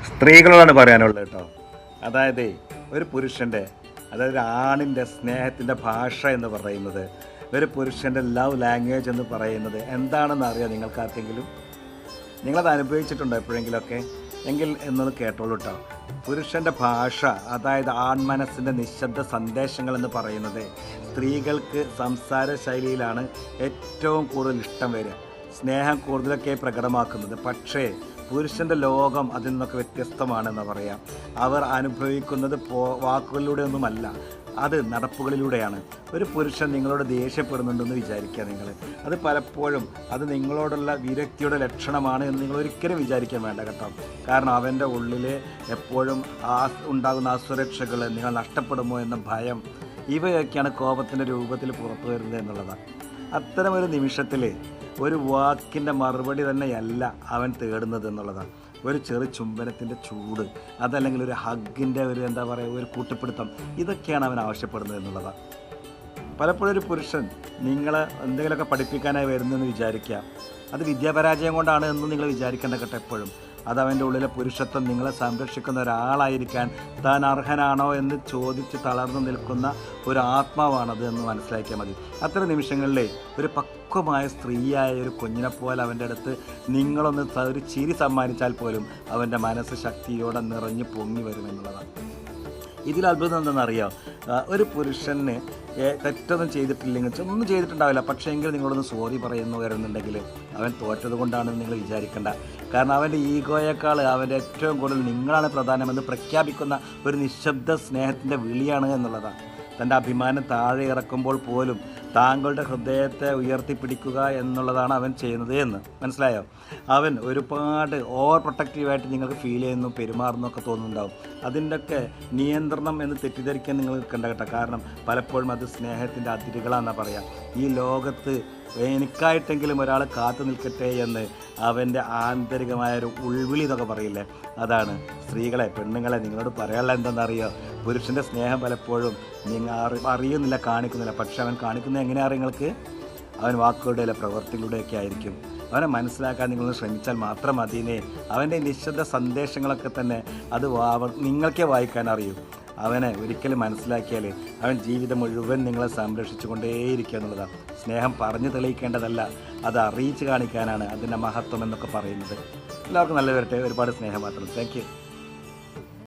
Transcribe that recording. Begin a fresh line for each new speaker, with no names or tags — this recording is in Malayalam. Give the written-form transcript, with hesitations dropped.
സ്ത്രീകളോടാണ് പറയാനുള്ളത് കേട്ടോ. അതായത് ഒരു പുരുഷൻ്റെ, അതായത് ഒരു ആണിൻ്റെ സ്നേഹത്തിൻ്റെ ഭാഷ എന്ന് പറയുന്നത്, ഒരു പുരുഷൻ്റെ ലവ് ലാംഗ്വേജ് എന്ന് പറയുന്നത് എന്താണെന്ന് അറിയാം നിങ്ങൾക്കാർക്കെങ്കിലും? നിങ്ങളത് അനുഭവിച്ചിട്ടുണ്ടോ എപ്പോഴെങ്കിലുമൊക്കെ? എങ്കിൽ എന്നത് കേട്ടോളൂ കേട്ടോ. പുരുഷൻ്റെ ഭാഷ, അതായത് ആൺമനസ്സിൻ്റെ നിശബ്ദ സന്ദേശങ്ങൾ എന്ന് പറയുന്നത് സ്ത്രീകൾക്ക് സംസാര ശൈലിയിലാണ് ഏറ്റവും കൂടുതൽ ഇഷ്ടം വരിക, സ്നേഹം കൂടുതലൊക്കെ പ്രകടമാക്കുന്നത്. പക്ഷേ പുരുഷൻ്റെ ലോകം അതിൽ നിന്നൊക്കെ വ്യത്യസ്തമാണെന്ന് പറയാം. അവർ അനുഭവിക്കുന്നത് വാക്കുകളിലൂടെ ഒന്നുമല്ല, അത് നടപ്പുകളിലൂടെയാണ്. ഒരു പുരുഷൻ നിങ്ങളോട് ദേഷ്യപ്പെടുന്നുണ്ടെന്ന് വിചാരിക്കുക നിങ്ങൾ, അത് പലപ്പോഴും അത് നിങ്ങളോടുള്ള വിരക്തിയുടെ ലക്ഷണമാണ് എന്ന് നിങ്ങൾ ഒരിക്കലും വിചാരിക്കാൻ വേണ്ട കേട്ടോ. കാരണം അവൻ്റെ ഉള്ളിൽ എപ്പോഴും ഉണ്ടാകുന്ന അസുരക്ഷകൾ, നിങ്ങൾ നഷ്ടപ്പെടുമോ എന്ന ഭയം, ഇവയൊക്കെയാണ് കോപത്തിൻ്റെ രൂപത്തിൽ പുറത്തു വരുന്നത് എന്നുള്ളതാണ്. അത്തരമൊരു നിമിഷത്തിൽ ഒരു വാക്കിൻ്റെ മറുപടി തന്നെയല്ല അവൻ തേടുന്നത് എന്നുള്ളതാണ്. ഒരു ചെറു ചുംബനത്തിൻ്റെ ചൂട്, അതല്ലെങ്കിൽ ഒരു ഹഗ്ഗിൻ്റെ ഒരു എന്താ പറയുക, ഒരു കൂട്ടിപ്പിടുത്തം, ഇതൊക്കെയാണ് അവൻ ആവശ്യപ്പെടുന്നത് എന്നുള്ളതാണ്. പലപ്പോഴും ഒരു പുരുഷൻ നിങ്ങളെ എന്തെങ്കിലുമൊക്കെ പഠിപ്പിക്കാനായി വരുന്നതെന്ന് വിചാരിക്കുക, അത് വിദ്യാപരാജയം കൊണ്ടാണ് എന്ന് നിങ്ങൾ വിചാരിക്കേണ്ട കേട്ടോ. എപ്പോഴും അത് അവൻ്റെ ഉള്ളിലെ പുരുഷത്വം, നിങ്ങളെ സംരക്ഷിക്കുന്ന ഒരാളായിരിക്കാൻ താൻ അർഹനാണോ എന്ന് ചോദിച്ച് തളർന്നു നിൽക്കുന്ന ഒരു ആത്മാവാണത് എന്ന് മനസ്സിലാക്കിയാൽ മതി. അത്തരം നിമിഷങ്ങളിലെ ഒരു പക്വമായ സ്ത്രീയായ ഒരു കുഞ്ഞിനെപ്പോലെ അവൻ്റെ അടുത്ത് നിങ്ങളൊന്ന് ഒരു ചിരി സമ്മാനിച്ചാൽ പോലും അവൻ്റെ മനസ്സ് ശക്തിയോടെ നിറഞ്ഞു പൊങ്ങി വരുമെന്നുള്ളതാണ്. ഇതിൽ അത്ഭുതം എന്തെന്നറിയാം, ഒരു പുരുഷന് തെറ്റൊന്നും ചെയ്തിട്ടില്ലെങ്കിൽ, ഒന്നും ചെയ്തിട്ടുണ്ടാവില്ല, പക്ഷേ എങ്കിൽ നിങ്ങളൊന്ന് സോറി പറയുന്നു വരുന്നുണ്ടെങ്കിൽ അവൻ തോറ്റത് കൊണ്ടാണെന്ന് നിങ്ങൾ വിചാരിക്കേണ്ട. കാരണം അവൻ്റെ ഈഗോയേക്കാൾ അവൻ്റെ ഏറ്റവും കൂടുതൽ നിങ്ങളാണ് പ്രധാനമെന്ന് പ്രഖ്യാപിക്കുന്ന ഒരു നിശബ്ദ സ്നേഹത്തിൻ്റെ വിളിയാണ് എന്നുള്ളതാണ്. തൻ്റെ അഭിമാനം താഴെ ഇറക്കുമ്പോൾ പോലും താങ്കളുടെ ഹൃദയത്തെ ഉയർത്തിപ്പിടിക്കുക എന്നുള്ളതാണ് അവൻ ചെയ്യുന്നത് എന്ന് മനസ്സിലായോ? അവൻ ഒരുപാട് ഓവർ പ്രൊട്ടക്റ്റീവായിട്ട് നിങ്ങൾക്ക് ഫീൽ ചെയ്യുന്നു, പെരുമാറുന്നു ഒക്കെ തോന്നുന്നുണ്ടാവും. അതിൻ്റെയൊക്കെ നിയന്ത്രണം എന്ന് തെറ്റിദ്ധരിക്കാൻ നിങ്ങൾ നിൽക്കേണ്ട കേട്ടോ. കാരണം പലപ്പോഴും അത് സ്നേഹത്തിൻ്റെ അതിരുകളാണെന്നാണ് പറയാം. ഈ ലോകത്ത് എനിക്കായിട്ടെങ്കിലും ഒരാൾ കാത്തു നിൽക്കട്ടെ എന്ന് അവൻ്റെ ആന്തരികമായൊരു ഉൾവിളി എന്നൊക്കെ പറയില്ലേ, അതാണ്. സ്ത്രീകളെ, പെണ്ണുങ്ങളെ, നിങ്ങളോട് പറയാനുള്ള എന്തെന്നറിയോ? പുരുഷൻ്റെ സ്നേഹം പലപ്പോഴും നിങ്ങൾ അറിയുന്നില്ല, കാണിക്കുന്നില്ല. പക്ഷെ അവൻ കാണിക്കുന്നത് എങ്ങനെയാണ് നിങ്ങൾക്ക്? അവൻ വാക്കുകളുടെ പ്രവൃത്തിയിലൂടെയൊക്കെ ആയിരിക്കും. അവനെ മനസ്സിലാക്കാൻ നിങ്ങളൊന്ന് ശ്രമിച്ചാൽ മാത്രം മതിയേ. അവൻ്റെ നിശ്ചിത സന്ദേശങ്ങളൊക്കെ തന്നെ അത് നിങ്ങൾക്കേ വായിക്കാൻ അറിയൂ. അവനെ ഒരിക്കലും മനസ്സിലാക്കിയാൽ അവൻ ജീവിതം മുഴുവൻ നിങ്ങളെ സംരക്ഷിച്ചു കൊണ്ടേയിരിക്കുക എന്നുള്ളതാണ്. സ്നേഹം പറഞ്ഞു തെളിയിക്കേണ്ടതല്ല, അത് അറിയിച്ച് കാണിക്കാനാണ് അതിൻ്റെ മഹത്വം എന്നൊക്കെ പറയുന്നത്. എല്ലാവർക്കും നല്ല വരട്ടെ. ഒരുപാട് സ്നേഹം മാത്രം. Thank you.